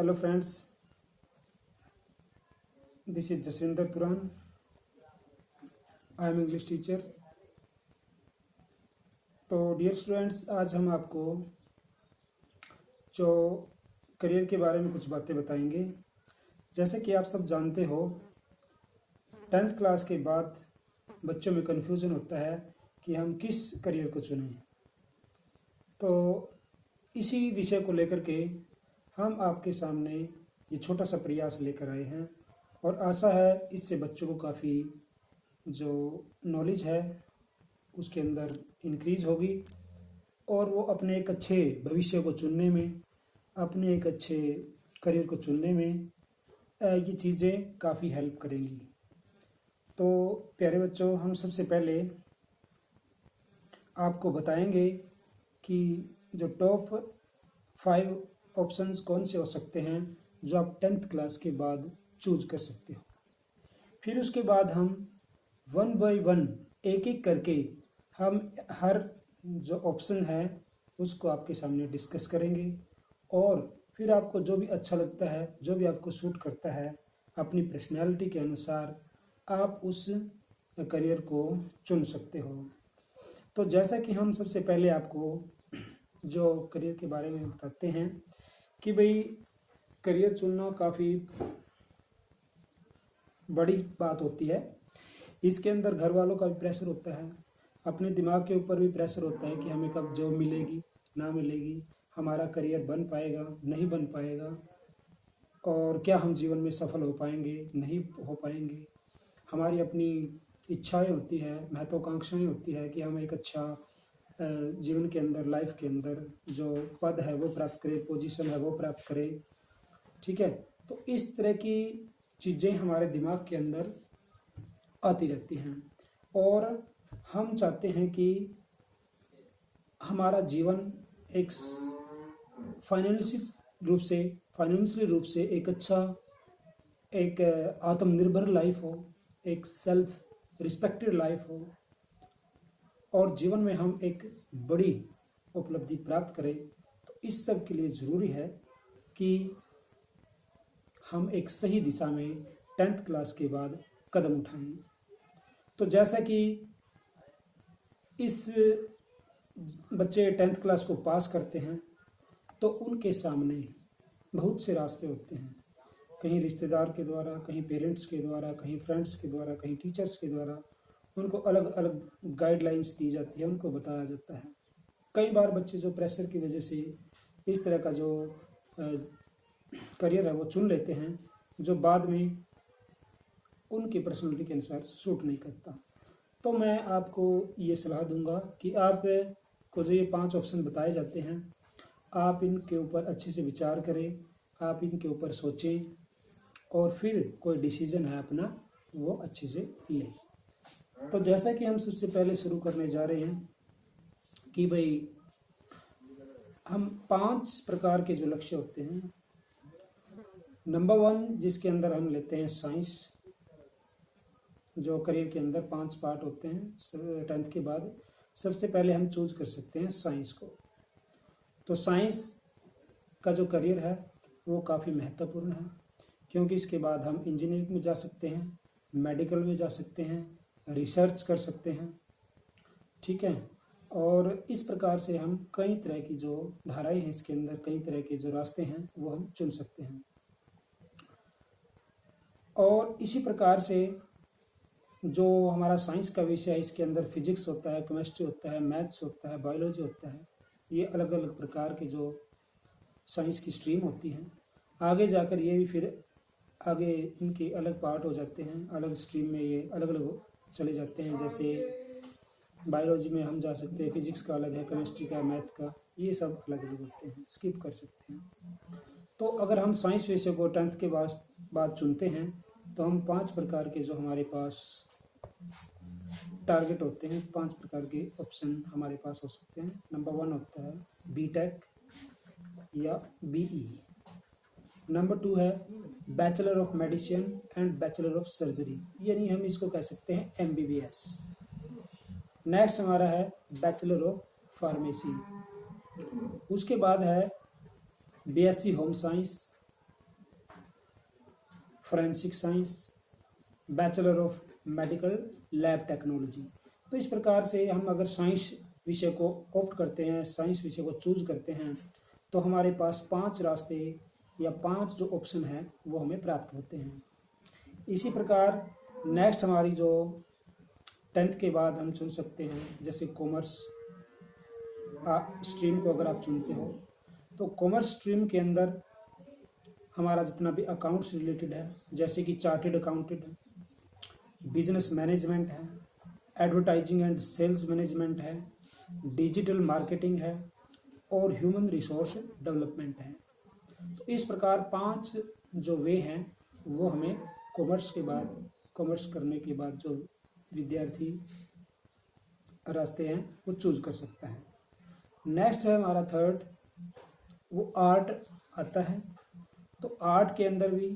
Hello friends, this is Jaswinder Turan. I am English teacher. तो dear students, आज हम आपको जो करियर के बारे में कुछ बातें बताएंगे। जैसे कि आप सब जानते हो, 10th क्लास के बाद बच्चों में कन्फ्यूज़न होता है कि हम किस करियर को चुनें। तो इसी विषय को लेकर के हम आपके सामने ये छोटा सा प्रयास लेकर आए हैं और आशा है इससे बच्चों को काफ़ी जो नॉलेज है उसके अंदर इंक्रीज होगी और वो अपने एक अच्छे भविष्य को चुनने में, अपने एक अच्छे करियर को चुनने में ये चीज़ें काफ़ी हेल्प करेंगी। तो प्यारे बच्चों, हम सबसे पहले आपको बताएंगे कि जो टॉप 5 ऑप्शंस कौन से हो सकते हैं जो आप 10th क्लास के बाद चूज कर सकते हो। फिर उसके बाद हम 1 बाय 1 एक एक करके हम हर जो ऑप्शन है उसको आपके सामने डिस्कस करेंगे और फिर आपको जो भी अच्छा लगता है, जो भी आपको सूट करता है, अपनी पर्सनैलिटी के अनुसार आप उस करियर को चुन सकते हो। तो जैसा कि हम सबसे पहले आपको जो करियर के बारे में बताते हैं कि भाई करियर चुनना काफ़ी बड़ी बात होती है। इसके अंदर घर वालों का भी प्रेशर होता है, अपने दिमाग के ऊपर भी प्रेशर होता है कि हमें कब जॉब मिलेगी, ना मिलेगी, हमारा करियर बन पाएगा, नहीं बन पाएगा, और क्या हम जीवन में सफल हो पाएंगे, नहीं हो पाएंगे। हमारी अपनी इच्छाएं होती है, महत्वाकांक्षाएं होती है कि हम एक अच्छा जीवन के अंदर, लाइफ के अंदर जो पद है वो प्राप्त करें, पोजीशन है वो प्राप्त करें। ठीक है, तो इस तरह की चीज़ें हमारे दिमाग के अंदर आती रहती हैं और हम चाहते हैं कि हमारा जीवन एक फाइनेंशियली रूप से एक अच्छा, एक आत्मनिर्भर लाइफ हो, एक सेल्फ रिस्पेक्टेड लाइफ हो और जीवन में हम एक बड़ी उपलब्धि प्राप्त करें। तो इस सब के लिए ज़रूरी है कि हम एक सही दिशा में 10th क्लास के बाद कदम उठाएं। तो जैसा कि इस बच्चे 10th क्लास को पास करते हैं तो उनके सामने बहुत से रास्ते होते हैं, कहीं रिश्तेदार के द्वारा, कहीं पेरेंट्स के द्वारा, कहीं फ्रेंड्स के द्वारा, कहीं टीचर्स के द्वारा उनको अलग अलग गाइडलाइंस दी जाती है, उनको बताया जाता है। कई बार बच्चे जो प्रेशर की वजह से इस तरह का जो करियर है वो चुन लेते हैं जो बाद में उनकी पर्सनैलिटी के अनुसार सूट नहीं करता। तो मैं आपको ये सलाह दूंगा कि आप को जो ये 5 ऑप्शन बताए जाते हैं, आप इनके ऊपर अच्छे से विचार करें, आप इनके ऊपर सोचें और फिर कोई डिसीजन है अपना वो अच्छे से लें। तो जैसा कि हम सबसे पहले शुरू करने जा रहे हैं कि भाई हम 5 प्रकार के जो लक्ष्य होते हैं। नंबर 1 जिसके अंदर हम लेते हैं साइंस। जो करियर के अंदर 5 पार्ट होते हैं 10th के बाद, सबसे पहले हम चूज कर सकते हैं साइंस को। तो साइंस का जो करियर है वो काफ़ी महत्वपूर्ण है क्योंकि इसके बाद हम इंजीनियरिंग में जा सकते हैं, मेडिकल में जा सकते हैं, रिसर्च कर सकते हैं। ठीक है, और इस प्रकार से हम कई तरह की जो धाराएं हैं इसके अंदर, कई तरह के जो रास्ते हैं वो हम चुन सकते हैं। और इसी प्रकार से जो हमारा साइंस का विषय है इसके अंदर फिजिक्स होता है, केमिस्ट्री होता है, मैथ्स होता है, बायोलॉजी होता है। ये अलग अलग प्रकार के जो साइंस की स्ट्रीम होती हैं। आगे जाकर ये भी फिर आगे इनके अलग पार्ट हो जाते हैं, अलग स्ट्रीम में ये अलग अलग चले जाते हैं। जैसे बायोलॉजी में हम जा सकते हैं, फिजिक्स का अलग है, केमिस्ट्री का, मैथ का, ये सब अलग अलग होते हैं, स्किप कर सकते हैं। तो अगर हम साइंस विषय को 10th के बाद चुनते हैं तो हम 5 प्रकार के जो हमारे पास टारगेट होते हैं, 5 प्रकार के ऑप्शन हमारे पास हो सकते हैं। नंबर 1 होता है बीटेक या बीई। नंबर 2 है bachelor of medicine and bachelor of surgery, यानी हम इसको कह सकते हैं एमबीबीएस। नेक्स्ट हमारा है बैचलर ऑफ फार्मेसी। उसके बाद है BSc home science, forensic science, bachelor of medical lab technology. तो इस प्रकार से हम अगर साइंस विषय को ऑप्ट करते हैं, साइंस विषय को चूज करते हैं, तो हमारे पास 5 रास्ते या 5 जो ऑप्शन है वो हमें प्राप्त होते हैं। इसी प्रकार नेक्स्ट हमारी जो 10th के बाद हम चुन सकते हैं, जैसे कॉमर्स स्ट्रीम को अगर आप चुनते हो तो कॉमर्स स्ट्रीम के अंदर हमारा जितना भी अकाउंट से रिलेटेड है, जैसे कि चार्टेड अकाउंटेंट है, बिजनेस मैनेजमेंट है, एडवर्टाइजिंग एंड सेल्स मैनेजमेंट है, डिजिटल मार्केटिंग है और ह्यूमन रिसोर्स डेवलपमेंट है। तो इस प्रकार 5 जो वे हैं वो हमें कॉमर्स करने के बाद जो विद्यार्थी रास्ते हैं वो चूज कर सकता है। नेक्स्ट है हमारा 3rd, वो आर्ट आता है। तो आर्ट के अंदर भी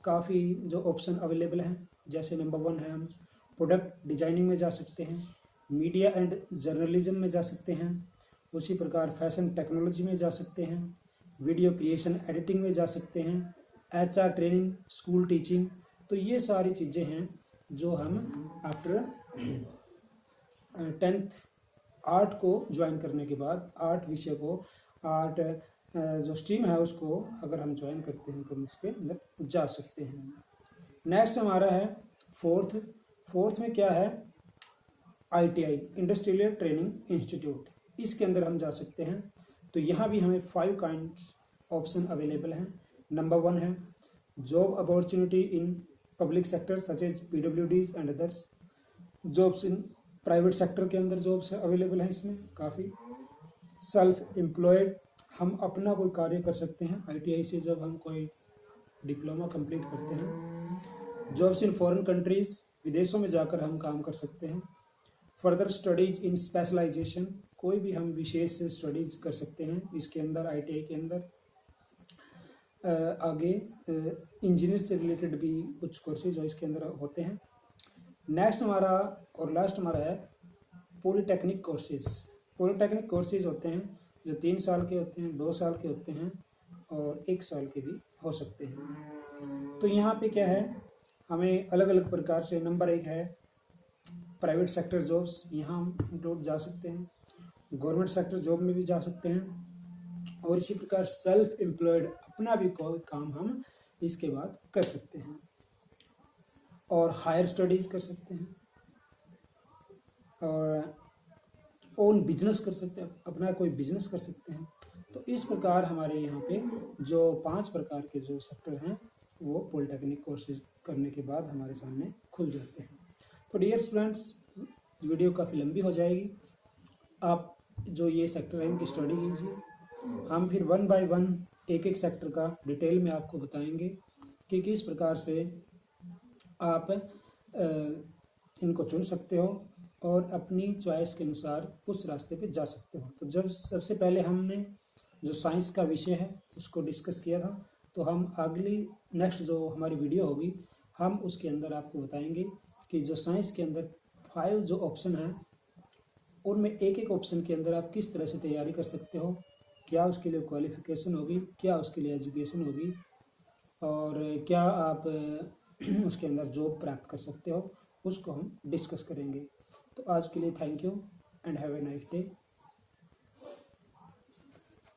काफ़ी जो ऑप्शन अवेलेबल हैं, जैसे नंबर 1 है हम प्रोडक्ट डिजाइनिंग में जा सकते हैं, मीडिया एंड जर्नलिज्म में जा सकते हैं, उसी प्रकार फैशन टेक्नोलॉजी में जा सकते हैं, वीडियो क्रिएशन एडिटिंग में जा सकते हैं, HR ट्रेनिंग, स्कूल टीचिंग। तो ये सारी चीज़ें हैं जो हम आफ्टर 10th आर्ट को ज्वाइन करने के बाद, आर्ट विषय को, आर्ट जो स्ट्रीम है उसको अगर हम ज्वाइन करते हैं तो हम उसके अंदर जा सकते हैं। नेक्स्ट हमारा है 4th में क्या है, ITI इंडस्ट्रियल ट्रेनिंग इंस्टीट्यूट, इसके अंदर हम जा सकते हैं। तो यहाँ भी हमें 5 काइंड्स ऑप्शन अवेलेबल हैं। नंबर 1 है job opportunity in public sector such as PWDs and others, jobs in private sector के अंदर जॉब्स अवेलेबल हैं इसमें काफ़ी। सेल्फ एम्प्लॉयड, हम अपना कोई कार्य कर सकते हैं ITI से जब हम कोई डिप्लोमा कंप्लीट करते हैं। जॉब्स इन फॉरेन कंट्रीज, विदेशों में जाकर हम काम कर सकते हैं। फर्दर स्टडीज इन स्पेशलाइजेशन, कोई भी हम विशेष स्टडीज कर सकते हैं इसके अंदर ITI के अंदर। आगे इंजीनियर से रिलेटेड भी कुछ कोर्सेज जो इसके अंदर होते हैं। नेक्स्ट हमारा और लास्ट हमारा है पॉलिटेक्निक कोर्सेज। पॉलिटेक्निक कोर्सेज होते हैं जो 3 साल के होते हैं, 2 साल के होते हैं और 1 साल के भी हो सकते हैं। तो यहाँ पे क्या है, हमें अलग अलग प्रकार से, नंबर 1 है प्राइवेट सेक्टर जॉब्स, यहाँ हम जा सकते हैं। गवर्नमेंट सेक्टर जॉब में भी जा सकते हैं और इसी प्रकार सेल्फ एम्प्लॉयड, अपना भी कोई काम हम इसके बाद कर सकते हैं और हायर स्टडीज कर सकते हैं और ओन बिजनेस कर सकते हैं, अपना कोई बिजनेस कर सकते हैं। तो इस प्रकार हमारे यहाँ पे जो 5 प्रकार के जो सेक्टर हैं वो पॉलिटेक्निक कोर्सेज करने के बाद हमारे सामने खुल जाते हैं। तो डियर स्टूडेंट्स, वीडियो काफ़ी लंबी हो जाएगी, आप जो ये सेक्टर है इनकी स्टडी कीजिए। हम फिर 1 बाय 1 एक सेक्टर का डिटेल में आपको बताएंगे कि किस प्रकार से आप इनको चुन सकते हो और अपनी चॉइस के अनुसार उस रास्ते पे जा सकते हो। तो जब सबसे पहले हमने जो साइंस का विषय है उसको डिस्कस किया था, तो हम अगली नेक्स्ट जो हमारी वीडियो होगी हम उसके अंदर आपको बताएंगे कि जो साइंस के अंदर 5 जो ऑप्शन हैं उनमें एक ऑप्शन के अंदर आप किस तरह से तैयारी कर सकते हो, क्या उसके लिए क्वालिफिकेशन होगी, क्या उसके लिए एजुकेशन होगी और क्या आप उसके अंदर जॉब प्राप्त कर सकते हो, उसको हम डिस्कस करेंगे। तो आज के लिए thank you and have a nice day.